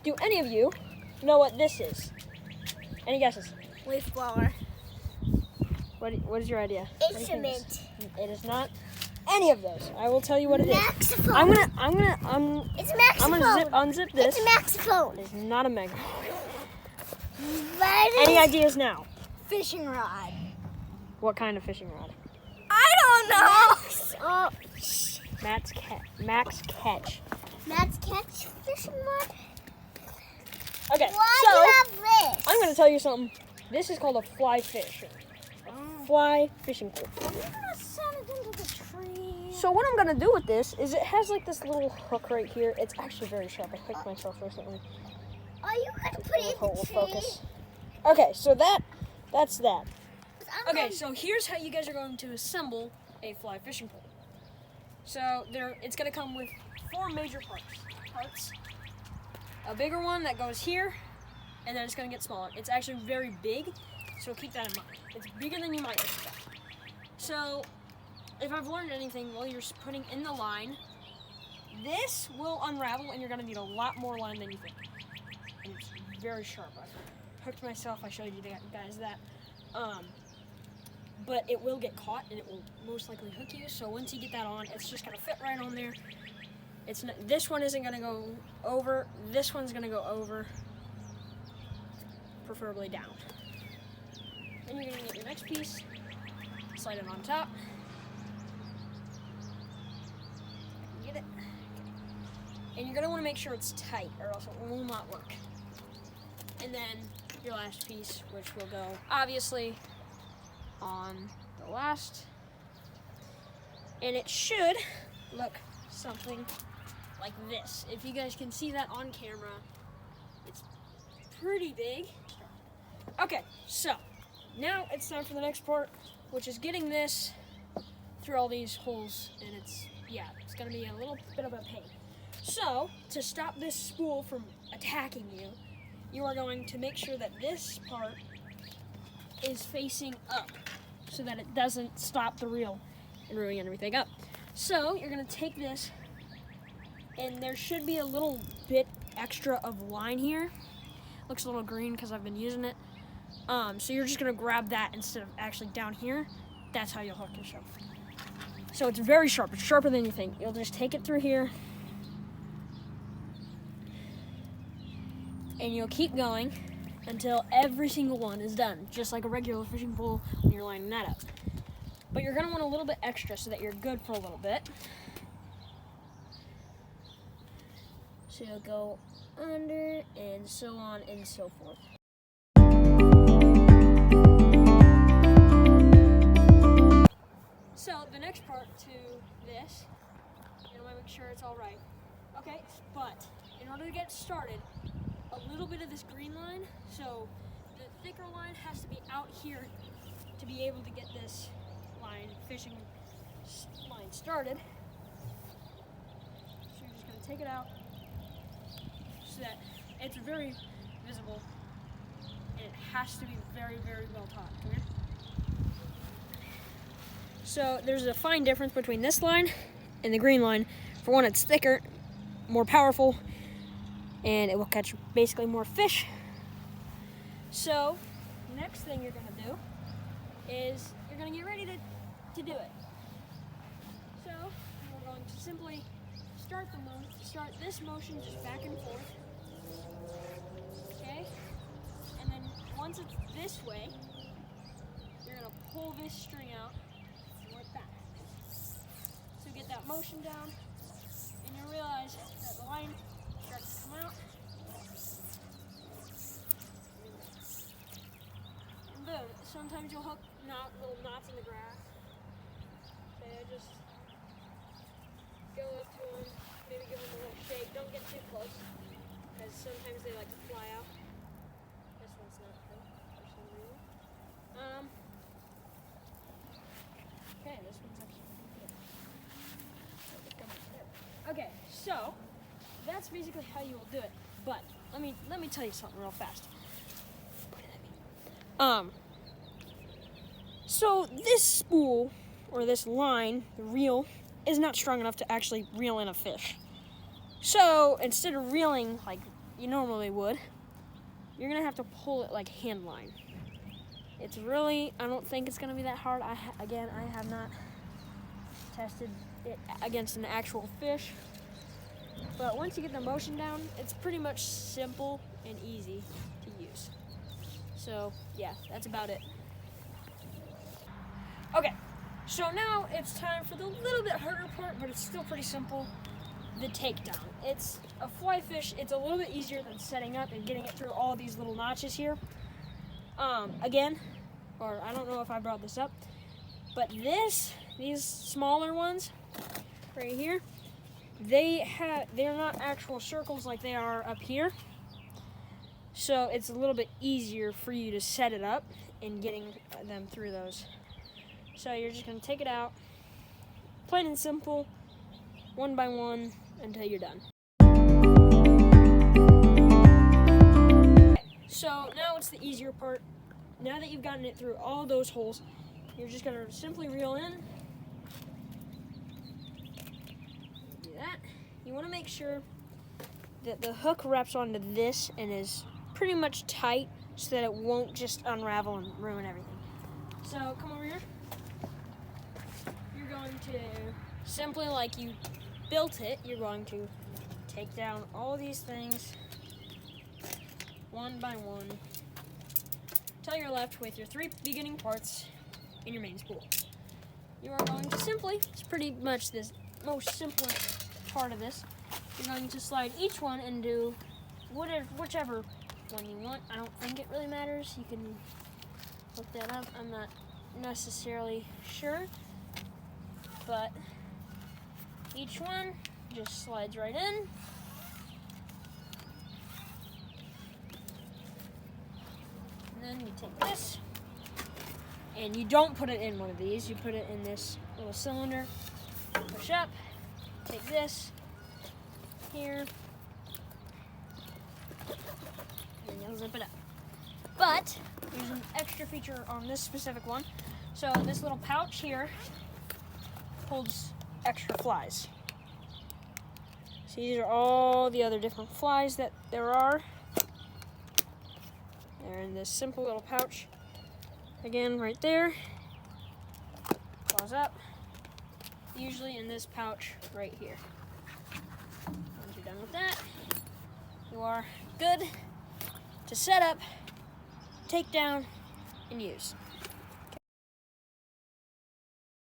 Do any of you know what this is? Any guesses? Leaf blower. What is your idea? What do you think it is? Instrument. It is not any of those. I will tell you what it is. Maxophone. It's I'm maxophone. gonna unzip this. It's a maxophone. It's not a megaphone. That Any is ideas now? fishing rod. What kind of fishing rod? I don't know. Oh, Max Catch. Matt's catch fishing rod. Okay, Why so do you have this? I'm gonna tell you something. This is called a fly fisher. Fly fishing pole. I'm gonna set it into the tree. So what I'm gonna do with this is it has like this little hook right here. It's actually very sharp. I hooked myself recently. Are you gonna put it in Will the tree? focus. Okay, so that's that. I'm Okay, gonna- so here's how you guys are going to assemble a fly fishing pole. So it's gonna come with 4 major parts. A bigger one that goes here, and then it's gonna get smaller. It's actually very big, so keep that in mind. It's bigger than you might expect. So if I've learned anything while you're putting in the line, this will unravel and you're gonna need a lot more line than you think. And it's very sharp. I hooked myself, I showed you guys that. But it will get caught and it will most likely hook you. So once you get that on, it's just gonna fit right on there. This one isn't gonna go over. This one's gonna go over, preferably down. Then you're gonna get your next piece, slide it on top. Get it. And you're gonna wanna make sure it's tight or else it will not work. And then your last piece, which will go obviously on the last. And it should look something like this. If you guys can see that on camera, it's pretty big. Okay, so now it's time for the next part, which is getting this through all these holes, and it's gonna be a little bit of a pain. So to stop this spool from attacking you, you are going to make sure that this part is facing up so that it doesn't stop the reel and ruin everything up. So you're gonna take this, and there should be a little bit extra of line here. Looks a little green because I've been using it. So you're just gonna grab that instead of actually down here. That's how you'll hook your show. So it's very sharp. It's sharper than you think. You'll just take it through here, and you'll keep going until every single one is done, just like a regular fishing pole when you're lining that up. But you're gonna want a little bit extra so that you're good for a little bit. So you'll go under and so on and so forth. So the next part to this, you want to make sure it's all right. Okay, but in order to get started, a little bit of this green line, so the thicker line has to be out here to be able to get this fishing line started. So you're just going to take it out so that it's very visible, and it has to be very, very well taught. Come here. So there's a fine difference between this line and the green line. For one, it's thicker, more powerful, and it will catch basically more fish. So next thing you're gonna do is you're gonna get ready to do it. So we're going to simply start this motion just back and forth. Okay? And then once it's this way, you're gonna pull this string out and work back. So get that motion down, and you'll realize that the line starts to come out. And boom. Sometimes you'll hook little knots in the grass. Okay, just go up to them, maybe give them a little shake. Don't get too close, because sometimes they like to fly out. This one's not good for some reason. Okay, this one's actually good. Okay, so that's basically how you will do it. But let me tell you something real fast. So this spool, or this line, the reel, is not strong enough to actually reel in a fish. So instead of reeling like you normally would, you're gonna have to pull it like hand line. It's really, I don't think it's gonna be that hard. I have not tested it against an actual fish, but once you get the motion down, it's pretty much simple and easy to use. So yeah, that's about it. Okay, so now it's time for the little bit harder part, but it's still pretty simple, the takedown. It's a fly fish, it's a little bit easier than setting up and getting it through all these little notches here. Again, or I don't know if I brought this up, but these smaller ones right here, they're not actual circles like they are up here. So it's a little bit easier for you to set it up and getting them through those. So you're just gonna take it out, plain and simple, one by one until you're done. So now it's the easier part. Now that you've gotten it through all those holes, you're just gonna simply reel in. Do that. You wanna make sure that the hook wraps onto this and is pretty much tight so that it won't just unravel and ruin everything. So come over here. You're going to, simply like you built it, you're going to take down all these things one by one until you're left with your 3 beginning parts in your main spool. You are going to simply, it's pretty much the most simplest part of this, you're going to slide each one into whichever one you want. I don't think it really matters. You can look that up. I'm not necessarily sure, but each one just slides right in. And then you take this, and you don't put it in one of these. You put it in this little cylinder. Push up, take this here, and you'll zip it up. But there's an extra feature on this specific one. So this little pouch here holds extra flies. So these are all the other different flies that there are. They're in this simple little pouch. Again, right there. Claws up. Usually in this pouch right here. Once you're done with that, you are good to set up, take down, and use.